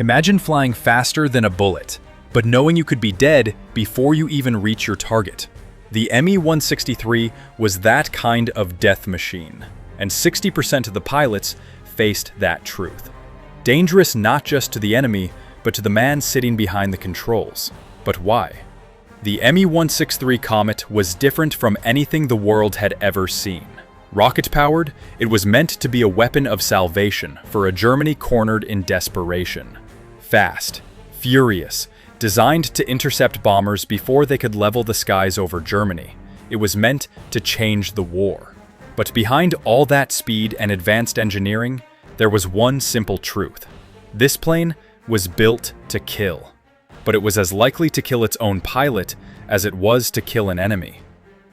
Imagine flying faster than a bullet, but knowing you could be dead before you even reach your target. The Me-163 was that kind of death machine, and 60% of the pilots faced that truth. Dangerous not just to the enemy, but to the man sitting behind the controls. But why? The Me-163 Komet was different from anything the world had ever seen. Rocket-powered, it was meant to be a weapon of salvation for a Germany cornered in desperation. Fast, furious, designed to intercept bombers before they could level the skies over Germany, it was meant to change the war. But behind all that speed and advanced engineering, there was one simple truth. This plane was built to kill. But it was as likely to kill its own pilot as it was to kill an enemy.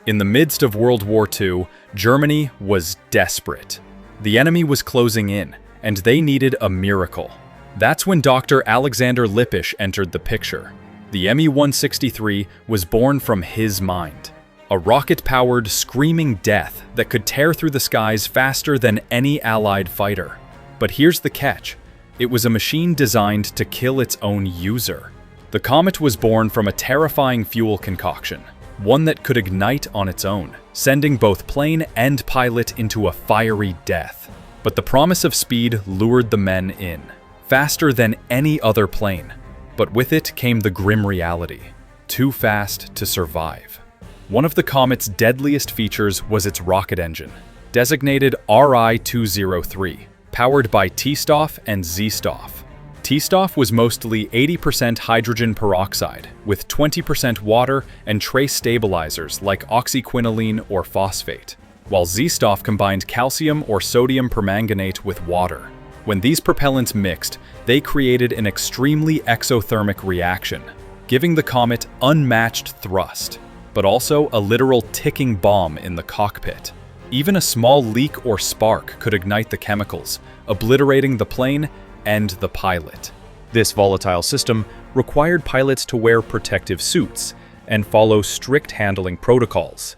In the midst of World War II, Germany was desperate. The enemy was closing in, and they needed a miracle. That's when Dr. Alexander Lippisch entered the picture. The Me-163 was born from his mind. A rocket-powered, screaming death that could tear through the skies faster than any Allied fighter. But here's the catch. It was a machine designed to kill its own user. The Komet was born from a terrifying fuel concoction, one that could ignite on its own, sending both plane and pilot into a fiery death. But the promise of speed lured the men in, faster than any other plane. But with it came the grim reality: too fast to survive. One of the Komet's deadliest features was its rocket engine, designated RI-203, powered by T-Stoff and Z-Stoff. T-Stoff was mostly 80% hydrogen peroxide, with 20% water and trace stabilizers like oxyquinoline or phosphate, while Z-Stoff combined calcium or sodium permanganate with water. When these propellants mixed, they created an extremely exothermic reaction, giving the Komet unmatched thrust, but also a literal ticking bomb in the cockpit. Even a small leak or spark could ignite the chemicals, obliterating the plane and the pilot. This volatile system required pilots to wear protective suits and follow strict handling protocols.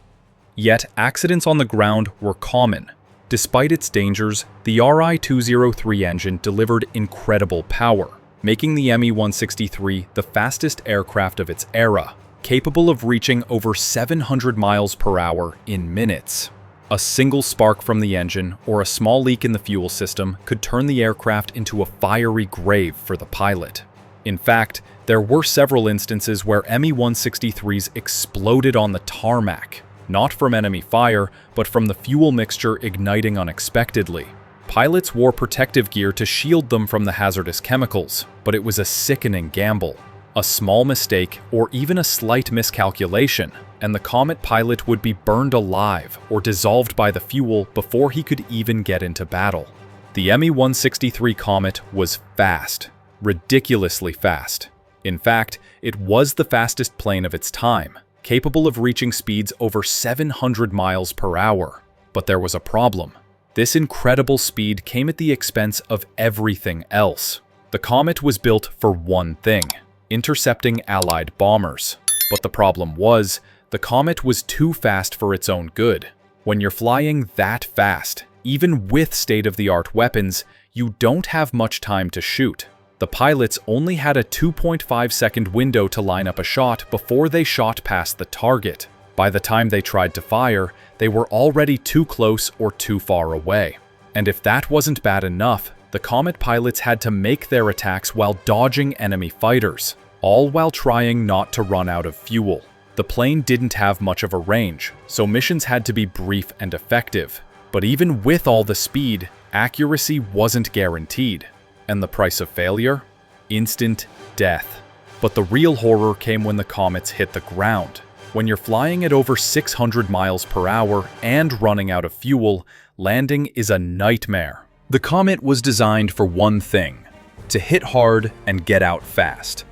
Yet accidents on the ground were common. Despite its dangers, the RI-203 engine delivered incredible power, making the Me-163 the fastest aircraft of its era, capable of reaching over 700 miles per hour in minutes. A single spark from the engine or a small leak in the fuel system could turn the aircraft into a fiery grave for the pilot. In fact, there were several instances where Me-163s exploded on the tarmac, not from enemy fire, but from the fuel mixture igniting unexpectedly. Pilots wore protective gear to shield them from the hazardous chemicals, but it was a sickening gamble. A small mistake or even a slight miscalculation, and the Komet pilot would be burned alive or dissolved by the fuel before he could even get into battle. The Me-163 Komet was fast, ridiculously fast. In fact, it was the fastest plane of its time, capable of reaching speeds over 700 miles per hour. But there was a problem. This incredible speed came at the expense of everything else. The Komet was built for one thing: intercepting Allied bombers. But the problem was, the Komet was too fast for its own good. When you're flying that fast, even with state-of-the-art weapons, you don't have much time to shoot. The pilots only had a 2.5-second window to line up a shot before they shot past the target. By the time they tried to fire, they were already too close or too far away. And if that wasn't bad enough, the Komet pilots had to make their attacks while dodging enemy fighters, all while trying not to run out of fuel. The plane didn't have much of a range, so missions had to be brief and effective. But even with all the speed, accuracy wasn't guaranteed. And the price of failure? Instant death. But the real horror came when the Komets hit the ground. When you're flying at over 600 miles per hour and running out of fuel, landing is a nightmare. The Komet was designed for one thing: to hit hard and get out fast.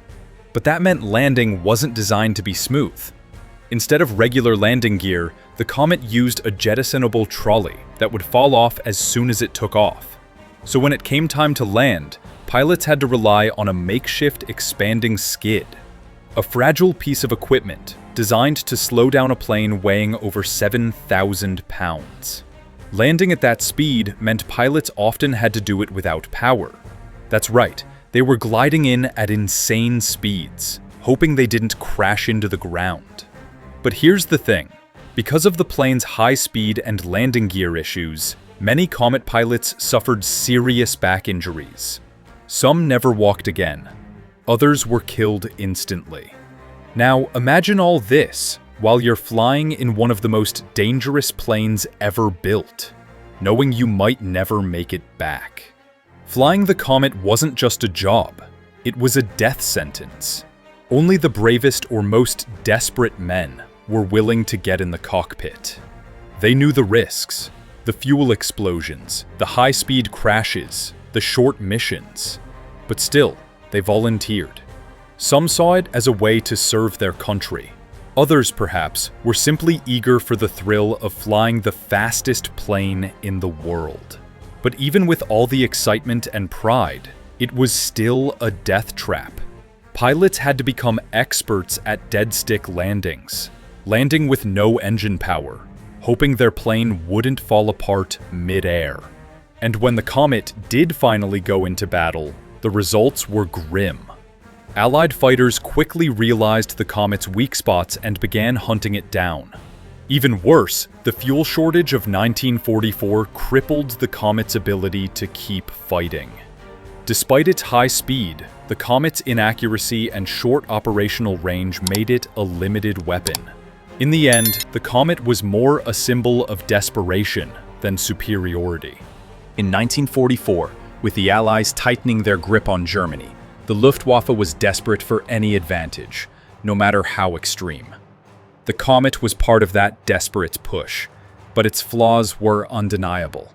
But that meant landing wasn't designed to be smooth. Instead of regular landing gear, the Komet used a jettisonable trolley that would fall off as soon as it took off. So when it came time to land, pilots had to rely on a makeshift expanding skid, a fragile piece of equipment designed to slow down a plane weighing over 7,000 pounds. Landing at that speed meant pilots often had to do it without power. That's right, They were gliding in at insane speeds, hoping they didn't crash into the ground. But here's the thing. Because of the plane's high speed and landing gear issues, many Komet pilots suffered serious back injuries. Some never walked again. Others were killed instantly. Now, imagine all this while you're flying in one of the most dangerous planes ever built, knowing you might never make it back. Flying the Komet wasn't just a job, it was a death sentence. Only the bravest or most desperate men were willing to get in the cockpit. They knew the risks, the fuel explosions, the high-speed crashes, the short missions. But still, they volunteered. Some saw it as a way to serve their country. Others, perhaps, were simply eager for the thrill of flying the fastest plane in the world. But even with all the excitement and pride, it was still a death trap. Pilots had to become experts at dead-stick landings, landing with no engine power, hoping their plane wouldn't fall apart mid-air. And when the Komet did finally go into battle, the results were grim. Allied fighters quickly realized the Komet's weak spots and began hunting it down. Even worse, the fuel shortage of 1944 crippled the Komet's ability to keep fighting. Despite its high speed, the Komet's inaccuracy and short operational range made it a limited weapon. In the end, the Komet was more a symbol of desperation than superiority. In 1944, with the Allies tightening their grip on Germany, the Luftwaffe was desperate for any advantage, no matter how extreme. The Komet was part of that desperate push, but its flaws were undeniable.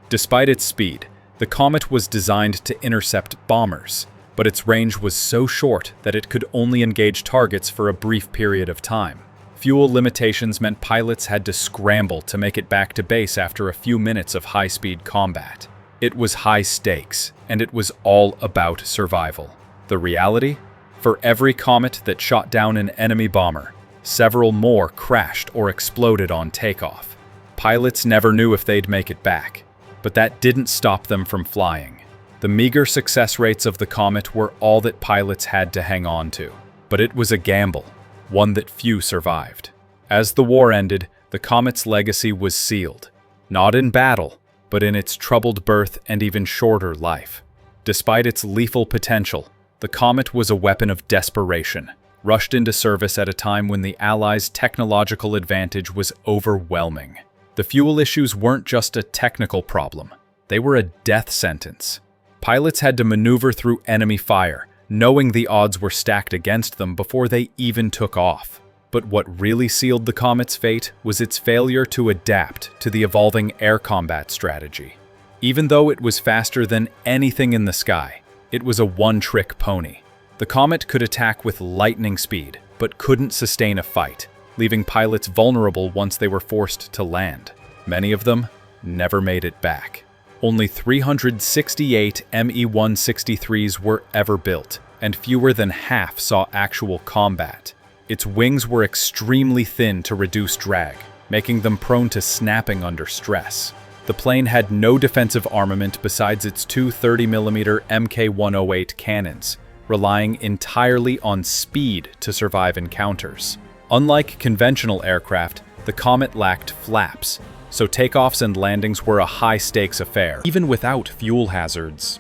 Despite its speed, the Komet was designed to intercept bombers, but its range was so short that it could only engage targets for a brief period of time. Fuel limitations meant pilots had to scramble to make it back to base after a few minutes of high-speed combat. It was high stakes, and it was all about survival. The reality? For every Komet that shot down an enemy bomber, several more crashed or exploded on takeoff. Pilots never knew if they'd make it back, but that didn't stop them from flying. The meager success rates of the Komet were all that pilots had to hang on to. But it was a gamble, one that few survived. As the war ended, the Komet's legacy was sealed, not in battle, but in its troubled birth and even shorter life. Despite its lethal potential, the Komet was a weapon of desperation, rushed into service at a time when the Allies' technological advantage was overwhelming. The fuel issues weren't just a technical problem, they were a death sentence. Pilots had to maneuver through enemy fire, knowing the odds were stacked against them before they even took off. But what really sealed the Komet's fate was its failure to adapt to the evolving air combat strategy. Even though it was faster than anything in the sky, it was a one-trick pony. The Komet could attack with lightning speed, but couldn't sustain a fight, leaving pilots vulnerable once they were forced to land. Many of them never made it back. Only 368 Me-163s were ever built, and fewer than half saw actual combat. Its wings were extremely thin to reduce drag, making them prone to snapping under stress. The plane had no defensive armament besides its two 30mm Mk-108 cannons, relying entirely on speed to survive encounters. Unlike conventional aircraft, the Komet lacked flaps, so takeoffs and landings were a high-stakes affair, even without fuel hazards.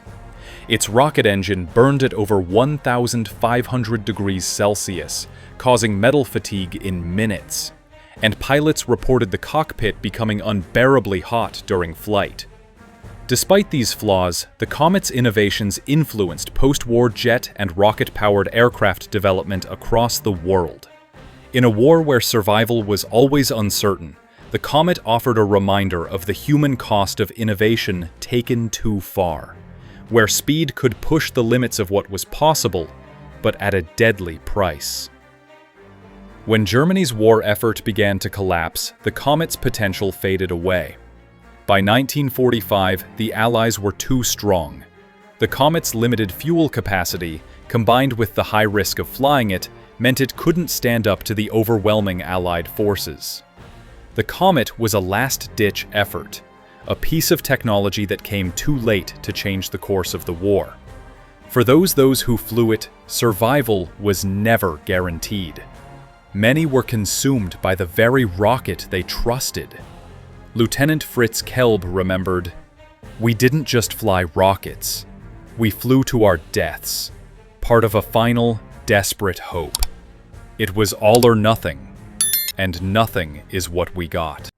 Its rocket engine burned at over 1,500 degrees Celsius, causing metal fatigue in minutes, and pilots reported the cockpit becoming unbearably hot during flight. Despite these flaws, the Komet's innovations influenced post-war jet and rocket-powered aircraft development across the world. In a war where survival was always uncertain, the Komet offered a reminder of the human cost of innovation taken too far, where speed could push the limits of what was possible, but at a deadly price. When Germany's war effort began to collapse, the Komet's potential faded away. By 1945, the Allies were too strong. The Komet's limited fuel capacity, combined with the high risk of flying it, meant it couldn't stand up to the overwhelming Allied forces. The Komet was a last-ditch effort, a piece of technology that came too late to change the course of the war. For those who flew it, survival was never guaranteed. Many were consumed by the very rocket they trusted. Lieutenant Fritz Kelb remembered, "We didn't just fly rockets. We flew to our deaths, part of a final, desperate hope. It was all or nothing, and nothing is what we got."